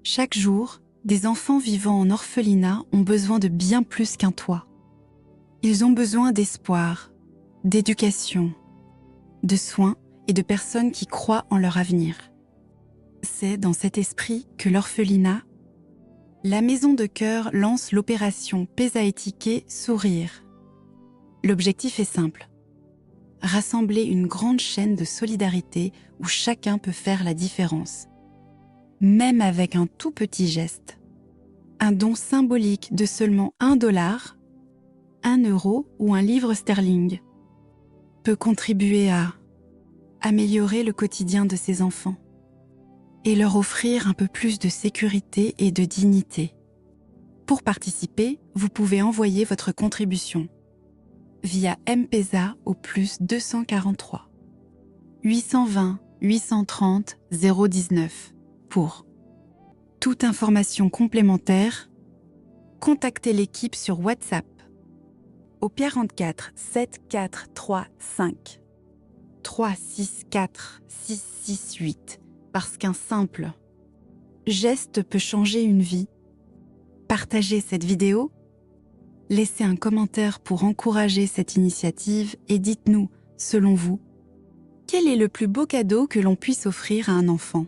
Chaque jour, des enfants vivant en orphelinat ont besoin de bien plus qu'un toit. Ils ont besoin d'espoir, d'éducation, de soins et de personnes qui croient en leur avenir. C'est dans cet esprit que l'orphelinat, la Maison de Cœur lance l'opération Pesaetiquet Sourire. L'objectif est simple. Rassembler une grande chaîne de solidarité où chacun peut faire la différence. Même avec un tout petit geste. Un don symbolique de seulement $1, 1 euro ou un livre sterling peut contribuer à améliorer le quotidien de ces enfants et leur offrir un peu plus de sécurité et de dignité. Pour participer, vous pouvez envoyer votre contribution via M-Pesa au plus 243 820 830 019. Pour toute information complémentaire, contactez l'équipe sur WhatsApp au 44 7435 364 668 parce qu'un simple geste peut changer une vie. Partagez cette vidéo, laissez un commentaire pour encourager cette initiative et dites-nous, selon vous, quel est le plus beau cadeau que l'on puisse offrir à un enfant?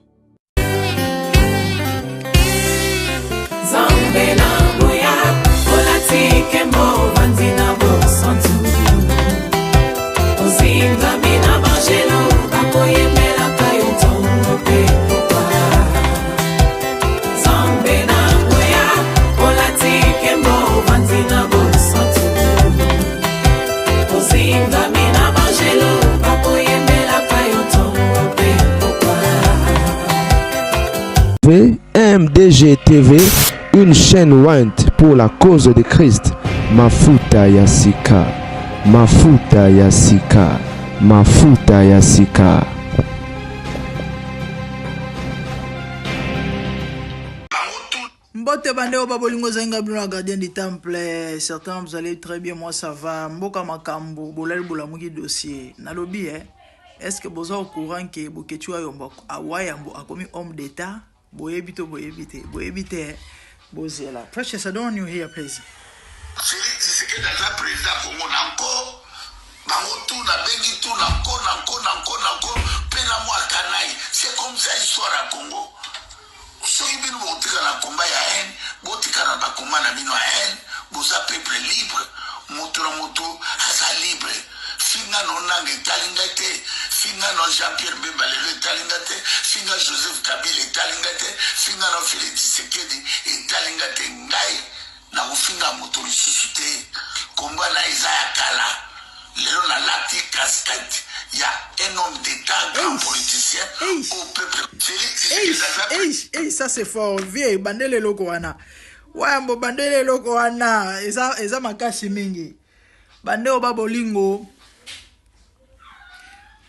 MDG TV, une chaîne Wint pour la cause de Christ. Mafuta Yasika, Mafuta Yasika, Mafuta Yasika. Mbote bandeo babolingo zenga bino gardien du temple. Certains vous allez très bien, moi ça va. Mboka makambo bolali bolamuki dossier. Nalobi est-ce que vous êtes au courant que Boketua Yombo Awayambo a commis homme d'état? Boyebito, Bozela. Precious, I don't want you here, please. Félix Tshisekedi est président Congo encore. Bango tout na bengi tout na ko pena moi kanai. C'est comme ça l'histoire à Congo. Soki bino botika na combat ya haine, botika na ba combat na bino ya haine, boza peuple libre, moto na moto asa libre. Finga nonange talingate, finga no Jean-Pierre Bemba le talingate, finga Joseph Kabila talingate, finga no Félix Tshisekedi talingate ngai na ufinga moto lisusu te. Komba na Isaiah Kala, lelo na lati casquette, il y a un homme d'état, grand politicien au peuple. Félix Tshisekedi ça c'est fort, vieille bandele loko wana. Wambo bandele loko wana, eza makasi mingi. Bandeo babolingo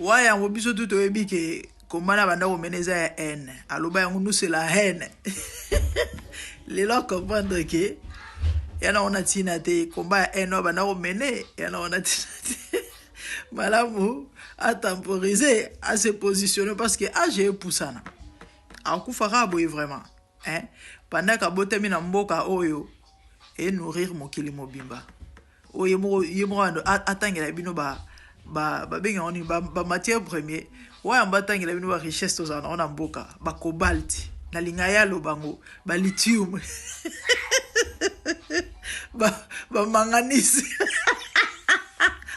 Waya ngobiso tout oyebi ke komana banda komeneza ya haine. Aloba yango nous c'est la haine. Les gens comprendre que yana ona tina te komba ya haine banda komene yana ona tina te. Malamu a temporisé à se positionner parce que j'ai poussana. Akufara boye vraiment. Pendant ka botemi na mboka oyo et nourrir mokili mobimba. Oyo yemo atangela bino ba benga oni ba matière première wa mbatangela bino ba richesse tozana ona mboka ba cobalt na lingaya lo bango ba lithium ba manganese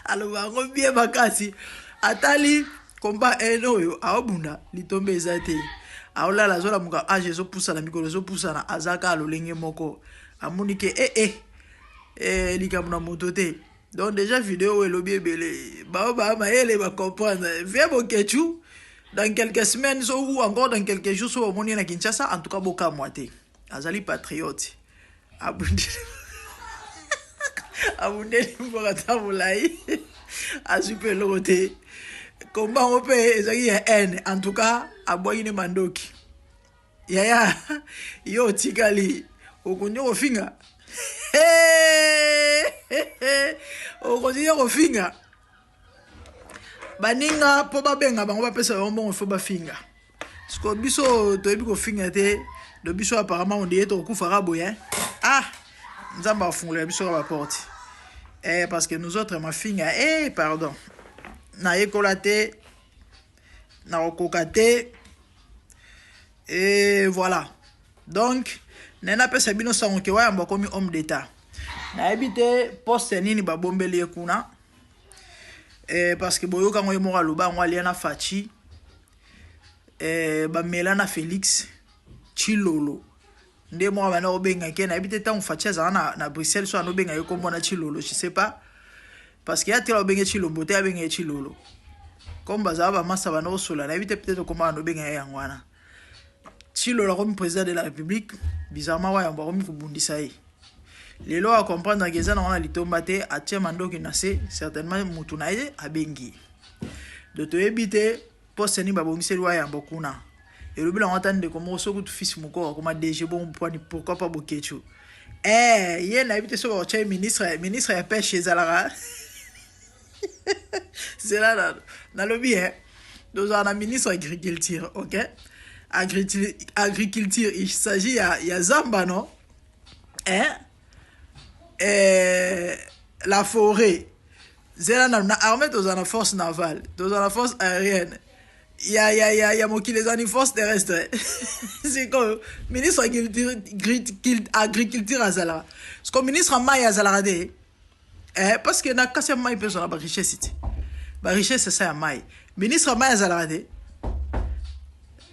alo bango bien bakasi atali komba enoyo aobunda litombe ezate aola la zola muka ajezo pusa na mikolo zo pusa na azaka lolenge moko amunike likamuna motote. Donc déjà vidéo et le belé ba maele va comprendre viens Boketu dans quelques semaines ou encore dans quelques jours au monde na Kinshasa en tout cas boka moité azali patriote abundeli mbokata mulai azupe lote combat ope ezaki ya haine en tout cas aboyi ne mandoki yaya yo tikali okunyo ofinga okoziya kofinga baninga po babenga bango bapesa bango fo bafinga siko biso toyebi kofinga te de biso apparemment on dit to kufara boye. Ah, nzamba afungula biso ka porte. Parce que nous autres ma fille pardon. Na écolaté na okokate et voilà. Donc nena pesa bino sango ke wayamba komi homme d'état. Na habité poste nini ba bombeli kuna. Parce que boyoka ngoy mo aluba ngo aliana fachi. Ba Melana Félix Chilolo nde mo bana obenga ke na habité tant fachi za na Bruxelles so anobenga yo kombo na Chilolo, je sais pas. Parce qu'il y a tellement de Chilombo, tu as bien Chilolo. Comme Bazaba Massa Bano Sola, la vite peut-être comment on bien Yangwana. Chilolo comme président de la République, bizarrement, ouais, on va remettre au Bundisaï. Les lois à comprendre que ça, on a litombate, à Tiamando qui nassé, certainement Moutunaïde, à Bengi. De te éviter, poste ni babongise loi en Bokuna. Et le bilan entend de comment on de fils Moko, comme DG bon, pourquoi pas Bokechu. Il y a une habité sur le ministre à pêche chez Zalara. C'est là, dans le bien. Nous avons un ministre agriculture, ok? Agriculture, il s'agit, il y a Zamba, non? La forêt. C'est là, dans l'armée, nous avons la force navale, nous avons la force aérienne. Il y a les forces terrestres. C'est comme ministre agriculture à Zalara. C'est comme ministre en maille à Zalara. Parce que na kasi maille personne ba richesse ici. Ba richesse c'est ça maille. Ministre maille à Zalara.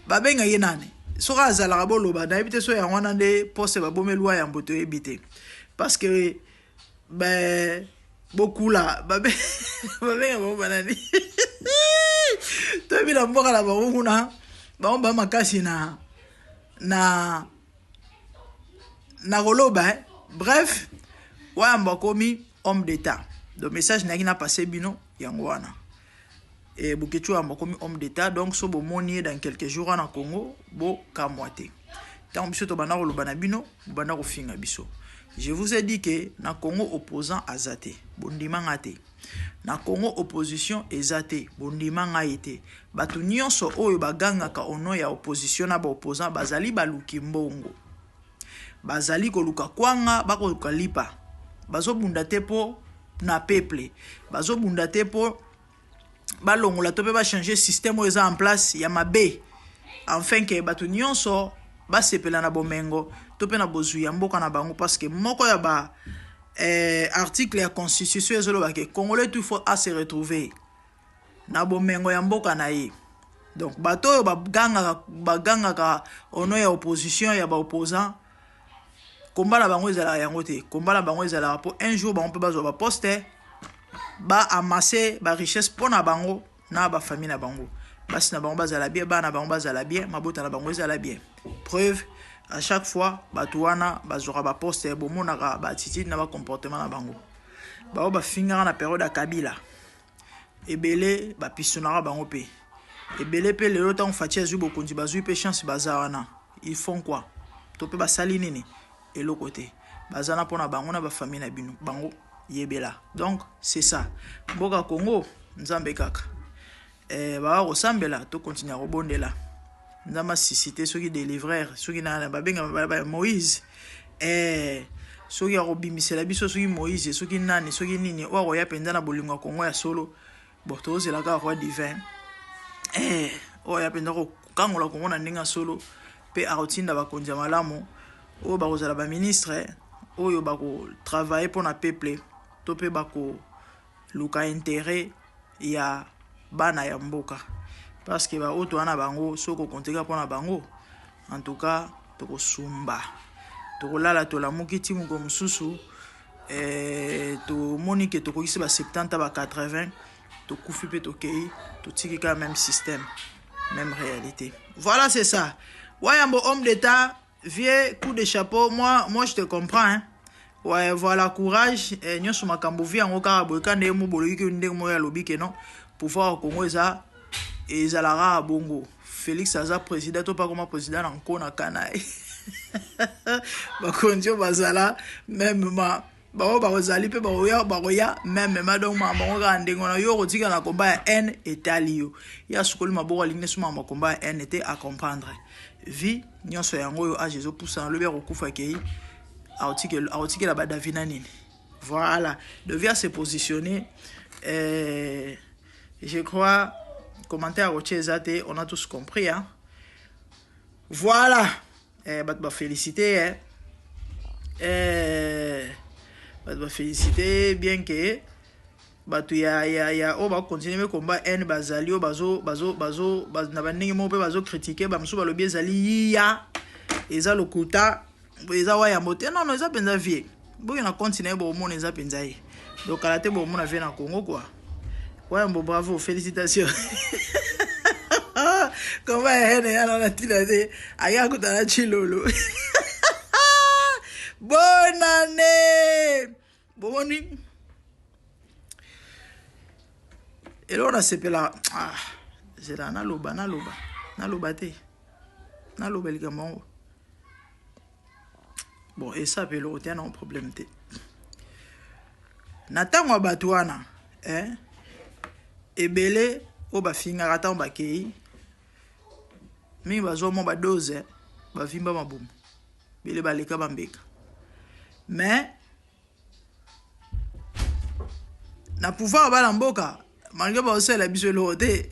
Ba benga yenane. Sora Zalara bolo ba na habité so ya wana nde poste ba bomé loi ya mboto ebité. Parce que ben beaucoup là ba benga bo banani. Tobi la mboka la barunguna ba mba makasi na roloba. Bref, wa mbakomi homme d'état. Le message n'a passé bino yangwana. Et Bukechu a comme homme d'état, donc so bo monier dans quelques jours en Congo, bo kamwate. Tant biso to bana lo bana bino, bana ko finga biso. Je vous ai dit que na Congo opposant azate, bondima ngate. Na Congo opposition ezate, bondima ngaite. Batu nyonso oyo baganga ka ono ya opposition na ba opposant bazali baluki mbongo. Bazali ko luka kwanga bako kalipa. Bazo bundate po na peuple. Bazo bundate po balongola to pe ba changer système oyo en place ya mabe. Enfin que batu nyonso ba sepela na bomengo to pe na bozu ya mboka na bango parce que moko ya ba article ya constitution ezolo ba ke congolais tout faut à se retrouver na bomengo ya mboka na ye. Donc bato yo baganga ka ono ya opposition ya ba opposant combat la bango ezala yango te. Combat la bango ezala pour un jour bango pe bazo ba poster ba amasser ba richesse pour na bango na ba famille na bango. Basi na bango bazala bien, ba na bango bazala bien, mabota na bango ezala bien. Preuve à chaque fois bato wana bazora ba poster bo monaka ba attitude na ba comportement na bango. Ba ba finga na période ya Kabila. Ebele ba pisonara bango pe. Ebele pe le lota on fatia zu bokonzi bazui pe chance bazawana. Ils font quoi? To pe ba sali nini? Et l'autre côté bazana pona bango na ba famille na bino bango yebela. Donc c'est ça boka Congo nzambe kaka ba resembler to continuer à rebondela nzama cité ceux qui délivreur ceux qui na ba benga ba Moïse ceux qui a robimisela biso ceux qui Moïse ceux qui nani ceux qui nini wa ya penda na bolingo Congo ya solo boto zela ka roi divin o ya penda ko kangola Congo na ndinga solo pe arotinda ba konja malamu o ba kozala ba ministre oyo ba ko travailler pour na peuple to pe ba ko luka intérêt ya bana ya mboka parce que ba oto wana bango soko konteka pour na bango en tout cas to ko sumba to ko lala to la mokiti mu ko mususu to monique to ko kisi ba 70 ba 80 to kufi pe to kei to tiki ka même système même réalité. Voilà, c'est ça. Wayambo homme d'état. Vieux coup de chapeau, moi je te comprends, hein. Ouais, voilà, courage. Nous sommes à Cambovie, en Okarabo, quand nous sommes à Lobby, non, pour voir au Congo, et Zalara à Bongo. Félix Aza, président, tout pas comme président, en Kona Kanaï. Bakonjo Bazala, même ma. Bazali pe baroya même madon ma bonga ndengona yo rotika na combat N et talio ya sukoli maboko ligne suma ma combat N était à comprendre vie nyonso yango yo age zo poussa le bero kufa kei autike la badavina nini. Voilà, devient se positionner. Je crois, commentaire au Tchezate, on a tous compris. Hein? Voilà, féliciter. Féliciter, bien que on va continuer le combat N bazali bazo na baningi mo pe bazo critiquer ba msuba lobi ezali ya eza lokuta eza wa ya mote non eza penza vie. Bon, on a continué bon mon eza penza yi. Donc à la tête bon mon a vient en Congo quoi. Ouais, bon bravo, félicitations. Comment est-ce que on a tiré aya kutana chilolo. Bonne année. Bon nuit. Et là on a sepé là. Ah, c'est là na loba te. Na loba le gamongo. Bon, et ça peut le tenir un problème te. Nathan wa batwana, hein? Ebele o ba finga rata ba kei. Mi bazo mo ba 12, ba vimba mabum. Bele ba leka ba mbeka. Mais na pouvoir ba la mboka, malgré ba aussi la biso le te.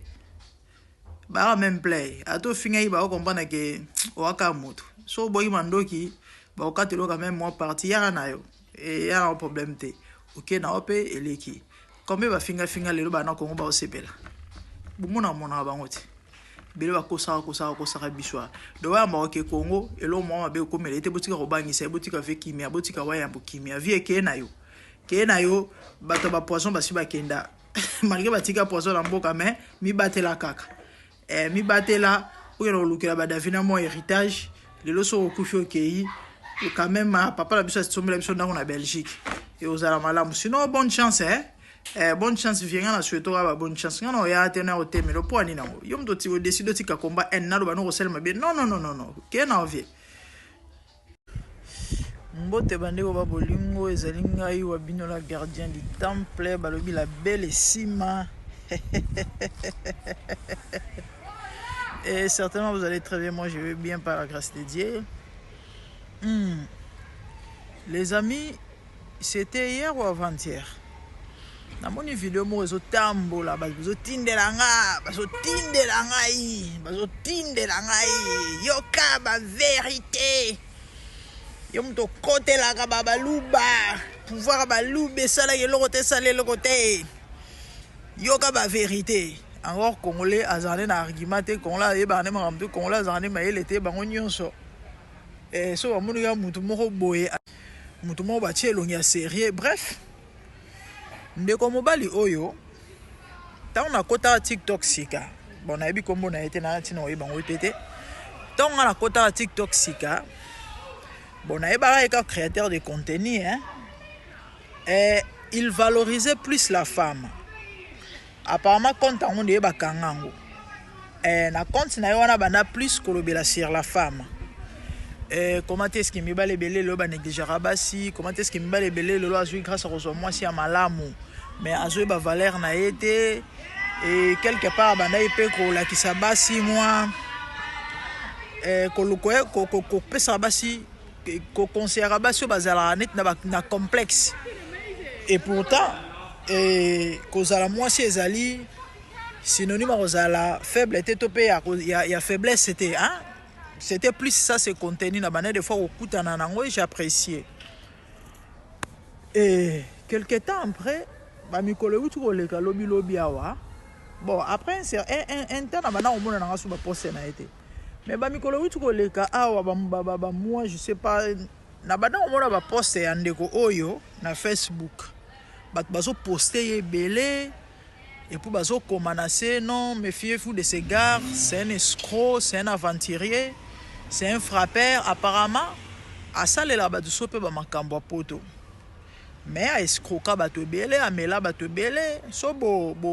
Ba même play. Ato finga yi ba o comprendre que o aka moto. So boyi mandoki ba o katelo quand même moi parti ya na yo. Et ya un problème te. OK na ope eleki. Combien ba finga lelo ba na Congo ba o sepela. Bumuna mona ba ngoti. Bele ba kosa biswa. Do wa ma OK Congo elo mo ba ko melete botika ko bangisa botika fe kimia botika wa ya kimia vie ke na yo. Ke na yo bato ba poisson ba si ba kenda. Malgré ba tika poisson na mboka mais mi batela kaka. Mi batela ou yelo lukela ba davina mo héritage lelo so okufi okei. Quand même papa la biso sombe la biso dans la Belgique et aux alalam sinon bonne chance hein bonne chance vient la suite aura bonne chance non ya tena au thème le point ni nango yom do ti décider ti ka combat en na do bano selma bien non ke na vie mbote bande ko ba bolingo ezalinga yi wa bino la gardien du temple balobi la belle sima et certainement vous allez très bien, moi je vais bien par la grâce de Dieu. Les amis, c'était hier ou avant-hier. Dans mon vidéo, moi je tambola, je tindela ngai, yoka ba vérité. Yom to côté la ba luba, pouvoir ba lube ça la yelo côté salé le côté. Yoka ba vérité. Encore congolais azane na argument te congolais e ba ne maramtu congolais azane ma elete bango nyonso. So amunu ya mutu moko boye mutu moko batie elongi ya sérieux bref ndeko mobali oyo tant na kota TikTok sika bon na yebi kombo na ete na tina oyi bango tete tant na kota TikTok sika bon na yeba ka créateur de contenu hein et il valorisait plus la femme apparemment compte on de ba kangango na compte na yo wana bana plus kolobela sur la femme. Comment est-ce qu'il me bat les belés le bas négligera basi comment est-ce qu'il me bat les belés le loisir grâce à moi si à malamu mais à jouer ba valeur na été et quelque part bana ipe ko la ki sabasi moi ko lukoe ko pesa basi ko conseillera basi bazala net na complexe et pourtant ko zala moi si ezali synonyme ko zala faible était topé ya faiblesse c'était hein. C'était plus ça ce contenu na bana des fois au kutana nango j'appréciais. Et quelque temps après ba mikolo utu ko leka lobi awa. Bon après un temps na bana o mona na su ba poste na été. Mais ba mikolo utu ko leka awa ba moi je sais pas na bana o mona ba poste ya ndeko oyo na Facebook. Ba bazo poster belé. Et puis bazo komanaser non méfiez-vous de ces gars, c'est un escroc, c'est un aventurier. C'est un frappeur apparemment à ça les là-bas du sope ba makambo poto mais à escroquer bato belé à mela bato belé so bo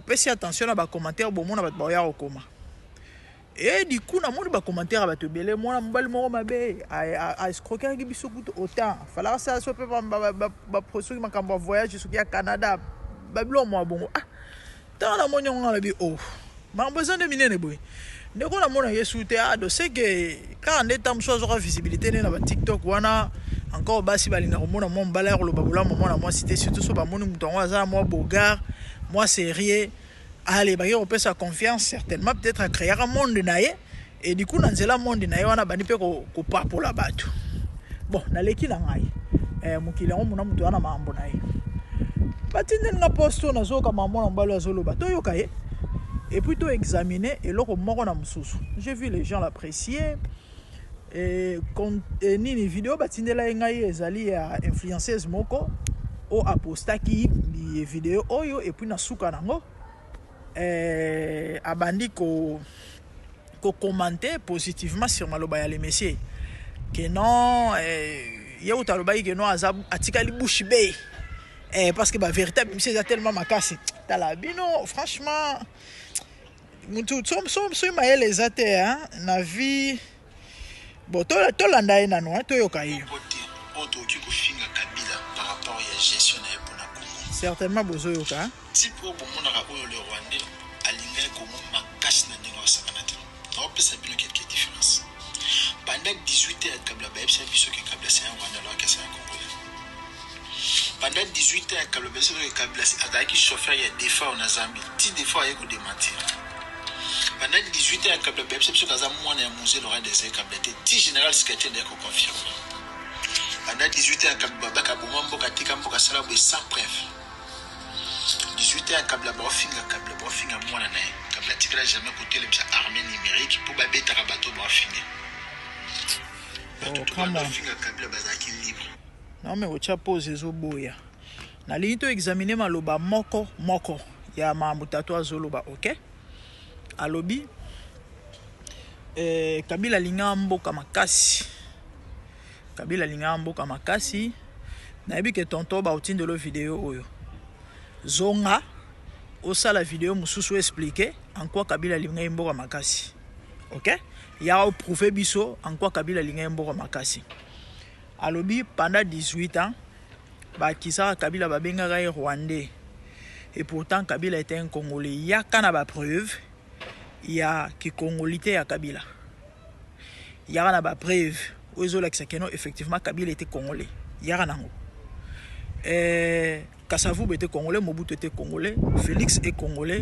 pesi attention à ba commentaire bo mona bato ya okoma et du coup na moni ba commentaire bato belé mona mbali moko mabe à escroquer ki biso kuto autant fallait ça sope ba proso ki makambo voyage sur ya Canada babilo mo bongo ah tant na moni on la bi oh ma besoin de minene boy. ndeko na mona yesu te ado c'est que quand on est tam so azoka visibilité na ba TikTok wana encore basi balinga komona mo mbala ko loba bula mona moi cité surtout so ba moni mutongo aza moi bogard moi sérieux allez ba yo pesa confiance certainement peut-être à créer un monde naie et du coup na nzela monde naie wana bani pe ko papola bato bon na leki na ngai mukili ngo mona muto wana mambo naie batinde nga posto na zo ka mama mbala azolo bato yo kaye et puis tout examiner et loko moko na mususu j'ai vu les gens l'apprécier et nini vidéo batindela ngai ezali ya influenceuse moko o apostaki li vidéo oyo et puis na suka nango abandi ko commenter positivement sur maloba ya les messieurs que non ya utalobai que non azab atikali bouche bay parce que ba véritable monsieur a tellement makasi tala bino franchement mutu som maele ezate hein na vie bon to landa ina no to yokai auto qui ko finga Kabila par rapport à gestion na epona Congo certainement bozo yoka tipo bo mona ka oyo le Rwandais alinga ko mo makasi na ndinga wasakana te to pesa bino quelque différence pendant 18 ans Kabila ba epsa biso ke Kabila c'est un Rwandais alors que c'est un Congolais pendant 18 ans Kabila biso ke Kabila adaki chauffeur ya defa na Zambie ti defa yeko démentir pendant 18 ans Kabila ba epsa biso kaza mwana ya musée Laurent Désiré Kabila te ti général secrétaire de ko confirmer pendant 18 ans Kabila ba ka bomba mboka tika mboka sala bo sans preuve 18 ans Kabila ba finga mwana na Kabila tikala jamais côté le armée numérique pour ba beta ka bato ba finga comment finga Kabila bazaki libre non mais ocha pose zo boya na lito examiner maloba moko ya mamutato azoloba OK alobi Kabila linga mboka makasi Kabila linga mboka makasi na yebi ke tonto ba utinde lo vidéo oyo zonga osala vidéo mususu expliquer en quoi Kabila linga mboka makasi OK ya prouver biso en quoi Kabila linga mboka makasi alobi pendant 18 ans ba kisaka Kabila babenga ga Rwandais et pourtant Kabila était un Congolais ya kana ba preuve ya ki congolité ya Kabila ya kana ba preuve ozo la kisakeno effectivement Kabila était congolais ya kana ngo Kasavubu était congolais, Mobutu était congolais, Félix est congolais.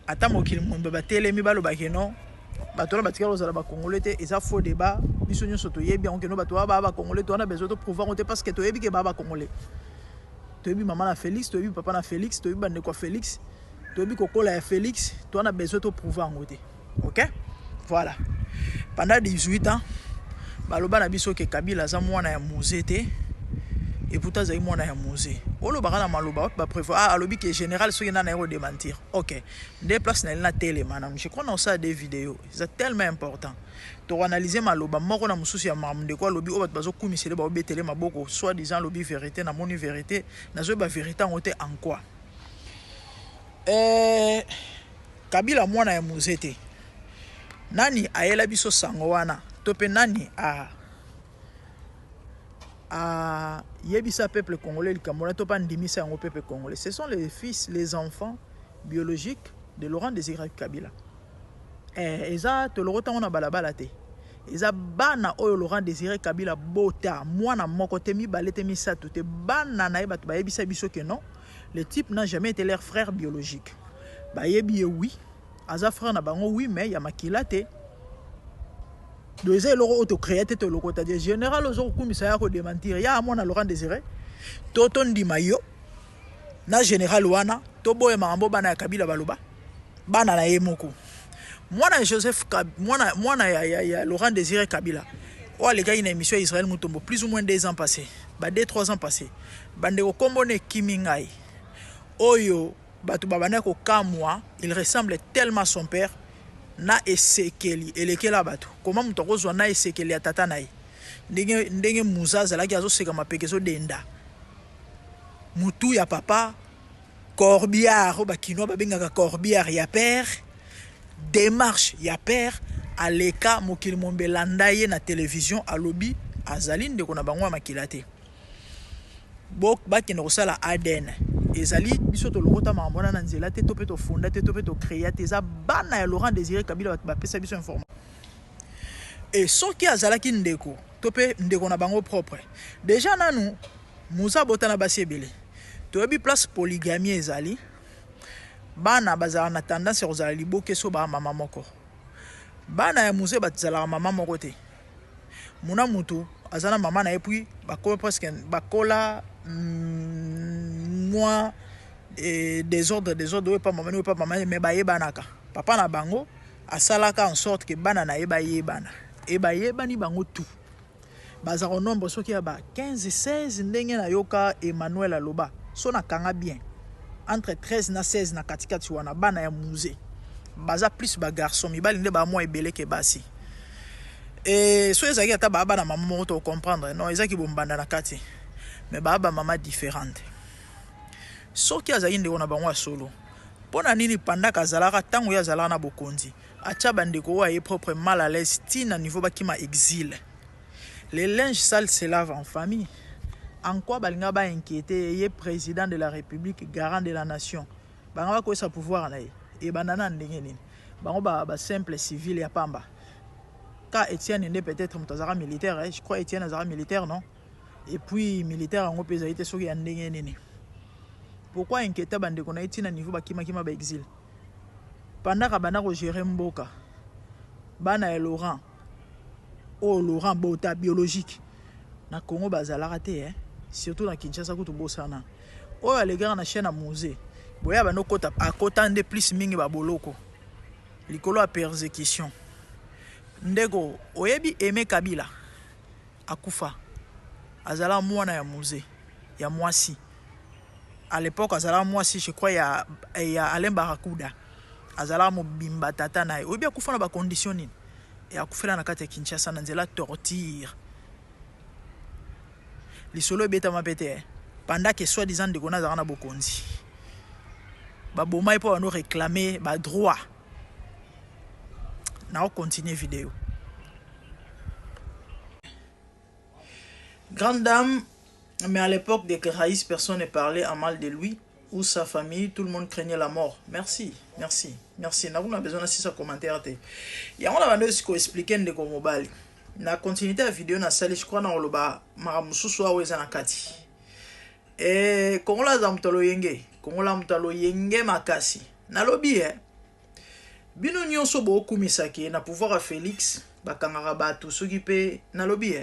Ata mokili mombe batelemi baloba keno batola batika lozala ba congolais te eza faux débat biso nyonso toyebi on keno bato ba congolais to na besoin de pouvoir on te parce que toyebi ke ba congolais toyebi maman na Félix toyebi papa na Félix toyebi bande ko Félix toyebi kokola ya Félix to na besoin de pouvoir on te OK voilà pendant 18 ans baloba na biso ke Kabila za mwana ya musée te et pourtant ça mwana ya musée olo bakana maloba ba prévoir alobi que général so yana na ero démentir OK des places na télé manam je crois dans ça des vidéos c'est tellement important to analyser maloba moko na mususu ya mamde ko alobi o bat bazo kumisele ba obetele maboko soit disant lobi vérité na moni vérité na zo ba vérité en côté en quoi Kabila mwana ya musée te nani ayela biso sango wana to pe nani yebisa peuple congolais le Cameroun to pas ndimisa ngo peuple congolais ce sont les fils les enfants biologiques de Laurent Désiré Kabila eza to lorota ona balabala te eza bana oyo Laurent Désiré Kabila bota mwana moko te mi balete mi sato te bana na yeba to ba yebisa biso que non le type n'a jamais été leur frère biologique ba yebi oui aza frère na bango oui mais ya makila te deux loro auto créé te loko ta général ozo kumisa ya ko démentir ya mona Laurent Désiré toto ndima yo na général wana to boye mambo bana ya Kabila baloba bana na yemoko mwana Joseph mwana ya Laurent Désiré Kabila o les gars une émission Israël Mutombo plus ou moins 2 ans passés ba 2-3 ans passés bande ko kombone kimingai oyo batu babana ko kamwa il ressemble tellement à son père na esekeli elekela bato comment mutoko zwa na esekeli ya tata naye ndenge muzaza laki azoseka mapekezo denda mutu ya papa corbiard bakino babengaka corbiard ya père démarche ya père aleka mokili mombelanda ye na télévision alobi azali ndeko na bango makila te bok bakende kosala ADN ezali biso to lokota mamona na nzela te to pe to funda te to pe to créer te za bana ya Laurent Désiré Kabila ba pesa biso information et soki azalaki ndeko to pe ndeko na bango propre déjà nanu muza botana basi ebele to yebi place polygamie ezali bana bazala na tendance kozala liboke so ba mama moko bana ya muze bazala mama moko te muna mutu azana mama na epui bakola presque bakola moi désordre ouais pas maman mais ba yebanaka papa na bango asalaka en sorte que bana na yeba yebana e ba yebani bango tout bazaro nombre soki ya ba 15 16 ndenge na yoka Emmanuel aloba so na kanga bien entre 13 na 16 na katikati wana bana ya musée baza plus ba garçon mibali nde ba moi ebele ke basi et so ezaki ata ba na maman moko to comprendre non ezaki bombanda na kati mais ba maman différente soki azali ndeko na bango ya solo pona nini panda kazalaka tango ya zalaka na bokonzi acha bandeko wa ye propre mal à l'aise tina niveau bakima exil les linges sales se lavent en famille en quoi balinga ba inquiété ye président de la République garant de la nation banga ba ko sa pouvoir na ye e banana ndenge nini bango ba simple civil ya pamba ka Etienne ndé peut-être mutazara militaire je crois Etienne azara militaire non et puis militaire en opéza été soki ya ndenge nini. Pourquoi inquiéter bande qu'on a été na niveau bakima kima ba exil pendant que bana ko gérer mboka bana et Laurent Laurent bota biologique na Congo bazala raté hein surtout na Kinshasa ko to bosana les gars na chaîne à musée boya bano kota a kota de plus mingi ba boloko likolo a persécution ndego oyebi Aimé Kabila akufa azala mwana ya musée ya mwasi. À l'époque, azala moi si je crois il y a Alain Barakuda. Azala mo bimba tata na. Ou bien kufana ba condition ni. Et akufela na kati Kinshasa na nzela torture. Lisolo beta mapete. Pendant que soi-disant de gona zana bokonzi. Ba boma ipo no réclamer ba droit. Na on continue vidéo. Grande dame. Mais à l'époque des Raïs, personne ne parlait en mal de lui ou sa famille, tout le monde craignait la mort. Merci, merci, merci. Nous avons besoin de ce commentaire. Il y a un peu de expliquer de comment bali. Na continuité de la vidéo na sali je crois na oloba maramususu awe za nakati. Kongola za mtalo yenge, kongola mtalo yenge makasi. Na lobi bino nyonso bo kumisaki na pouvoir à Félix bakangara batu soki pe na lobi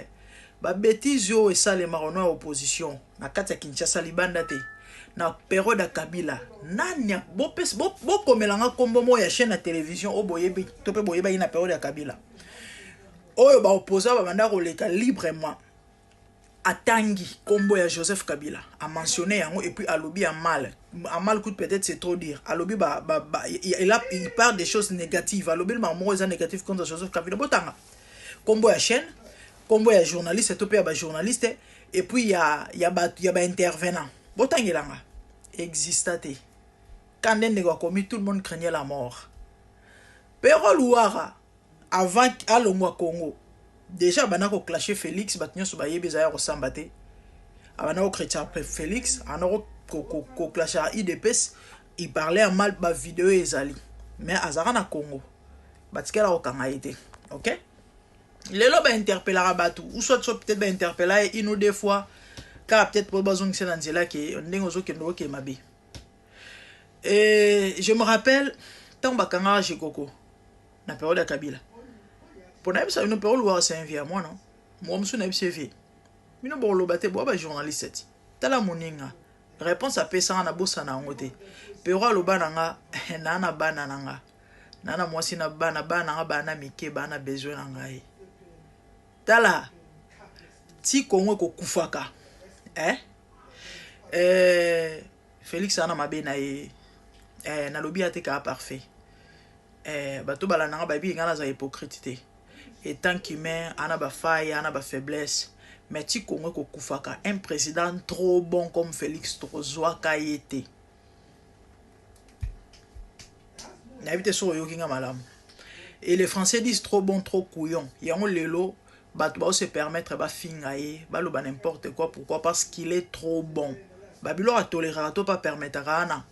ba bêtise yo esale marono opposition na kati ya Kinshasa libanda te na période ya Kabila nanya bo komelanga kombo mo ya chaîne ya télévision o boyebi to pe boyeba ina période ya Kabila oyo ba opposa ba banda ko leka librement atangi kombo ya Joseph Kabila a mentionné yango et puis alobi a mal coûte peut-être c'est trop dire alobi il parle des choses négatives alobi le mamo est négatif contre Joseph Kabila botanga kombo ya chaîne combo ya journaliste to pe ba journaliste et puis il y a intervenant botangelanga existate quand ndenge ko commis tout le monde craignait la mort pero Louara avant alongwa Congo déjà bana ko clasher Félix batnyo so ba yebeza ya ko sambate abana ko chrétien Félix anoko ko clasher IDPS il parlait en mal ba vidéo ezali mais azara na Congo batikela ko kanga été OK. Les lobes interpellera batu ou soit peut-être ba interpeller une ou deux fois car peut-être pour besoin que c'est dans là que ndengozo ke ndo ke mabe. Et je me rappelle tant bakanga Jekoko na période de Kabila. Pour na bisa une période où c'est un vieux moi non. Moi msu na bisa vie. Mino bo lobate bo ba journaliste. Tala moninga. Réponse à pesa na bossa na ngote. Pero lobananga nana bana nanga. Nana mwasi na bana nga bana mike bana besoin na ngai. Tala ti Congo ko kufaka Félix ana mabe na ye na lobi ateka parfait bato balananga ba bi ngana za hypocrite et tant qu'humain ana ba faille ana ba faiblesse mais ti Congo ko kufaka un président trop bon comme Félix Trozwa Kayete na bité so yo kinga malamu et les Français disent trop bon trop couillon yango lelo bah se permettre bah fingaye bah le n'importe quoi pourquoi parce qu'il est trop bon babilo a tolérera to pas permettre kana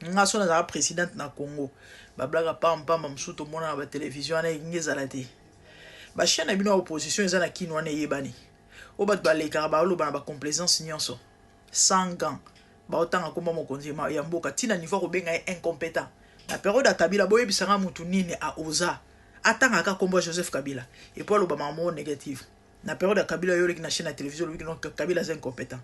nga so na président na Congo bablaga pam msuto mona na ba télévision na ngezala te ba chaîne bino opposition ezana kinwa na yebani o bat baleka ba lo bana ba complaisance nyonso sans gants ba otanga komba mokonzi ya mboka tina niveau ko benga incompétent na période ya Kabila boye bisanga mutu nini a oza atanga ka komba Joseph Kabila et pour lo ba mamo négatif na période ya Kabila yo leki na chaîne ya télévision lo ki Kabila est incompétent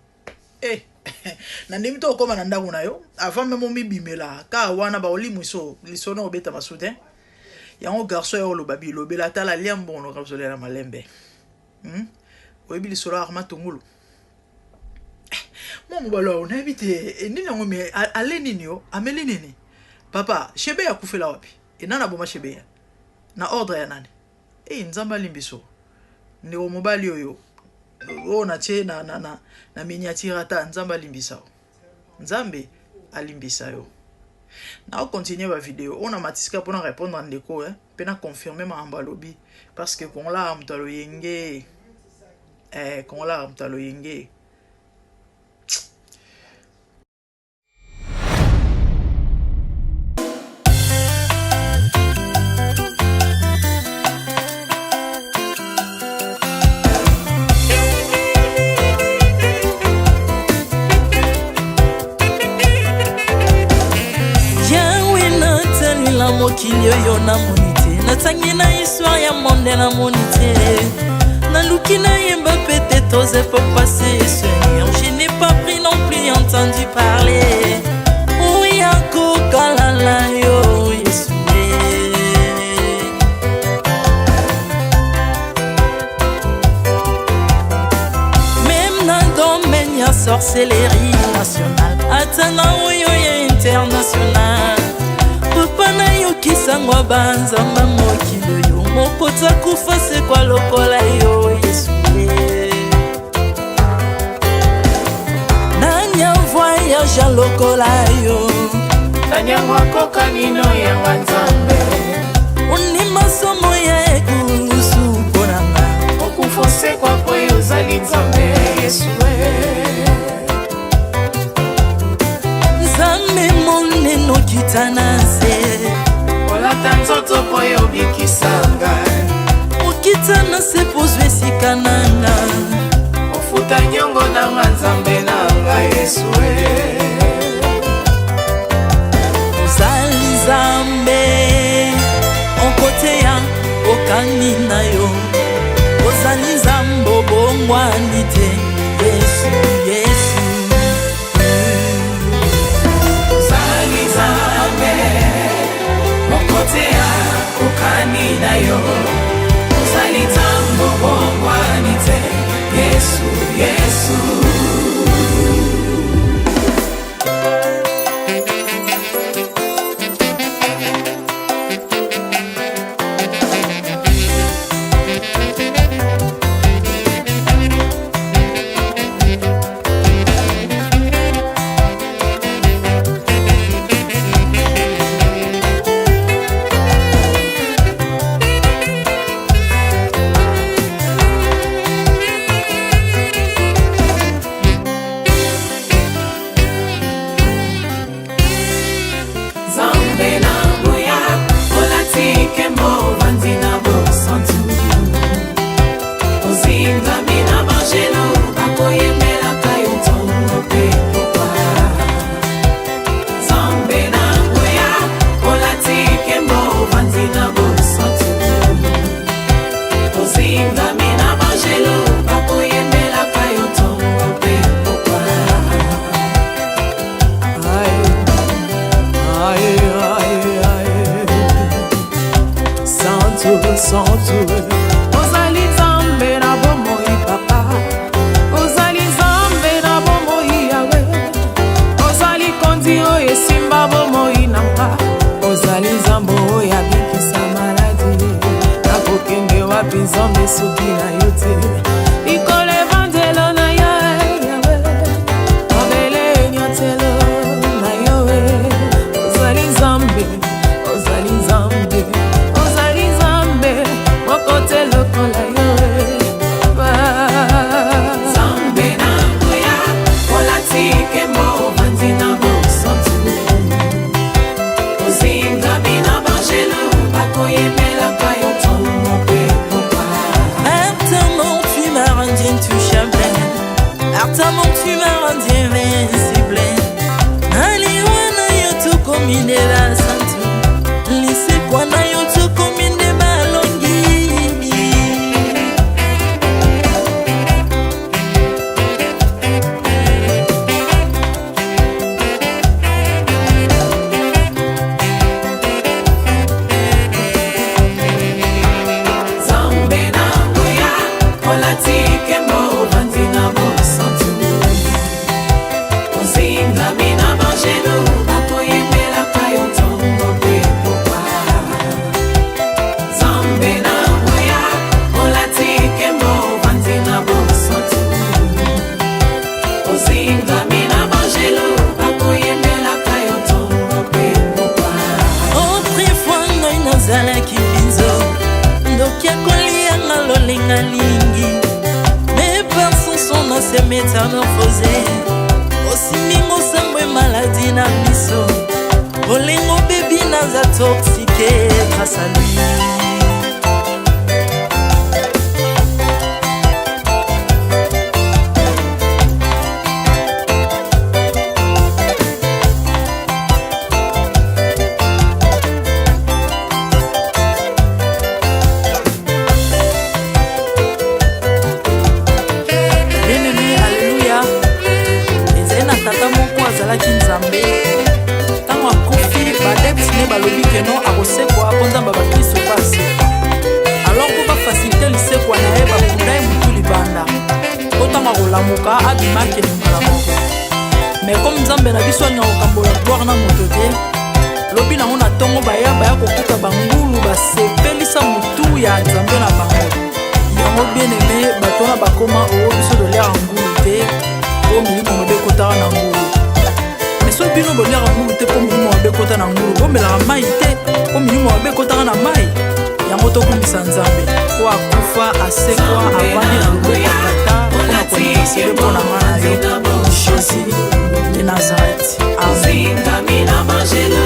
na ndimi to koma na ndako na yo avant même mi bimela ka wana ba olimu so lisona obeta masute yango garçon yo lo babi lo bela tala liambo no kapsole na malembe oyebi lisolo arma tongolo mon balo na ebite nini ngo me ale nini yo ameli nini papa shebe ya kufela wapi enana boma shebe ya na ordre ya nani nzamba limbiso ndi o mobali yo na che na miniature ta nzamba limbisa nzambe alimbisa yo na continuer la vidéo on a matisika pour répondre en déco pe na confirmer ma ambalobi parce que kon la amtalo yenge kon la amtalo yenge mokili oyo na monite natangi na histoire ya monde na monite naluki na yemba pete toze pour passer Seigneur je n'ai pas pris non plus entendu parler oui akokalala yo Yesu même na domaine ya sorcellerie nationale atana oyo ya international papa na yo kisangwa banzamba mokili yo mokota kufa se kwa lokola yo Yesu nanya voyage lokola yo nanya wakoka nino ya wanzambe uni masomo ya ekusu konanga okufose kwa poyo zali nzambe Yesu nzambe moneno kitana olata nzoto po yo bikisanga okitana se pozwe sikananga ofuta nyongo na nzambe nanga Yesu ozali nzambe onkote ya okani na yo ozali nzambe obongwani te Yesu Yesu ozali nzambe mokotea okani na yo ozali nzambe obongwani te Yesu Yesu ozali nzambe na bomoi papa ozali nzambe na bomoi yawe ozali konzi oyo esimba bomoi nanga ozali nzambe oyo abikisa maladi nakokende wapi nzambe soki na yo te likolo evanzelo na yo yawe mabele nyotelo na yo ozali nzambe ozali nzambe mokote lokola yo nzambe na ngoya olatike métamorphosé osimi mosambwe maladie na biso bolingo bebi naza toxique grâce à lui. balobi ke non akosekwa akonzamba bakristo paseka alors mpo bafasilite lisekwa na ye bakunda ye mutu libanda otanga kolamuka abimaki lingala moko mais comme nzambe na biso anya kokambola gloire na moto te lobi nango na ntongo baya kokuta bangulu basepelisa mutu ya nzambe na bango yango bien aimé bato wana bakoma oyo biso dolera ngulu te po milimo mobe ekotaka na ngulu so bino bolera ngulu te po milimo mabe ekota na ngulu bomelaka mai te po milimo mabe ekotaka na mai yango tokumbisa nzambe po akufa asekwa avandi na loboko ya tata mpona kointercede mpo na nga na yo jésus de nazareth amen.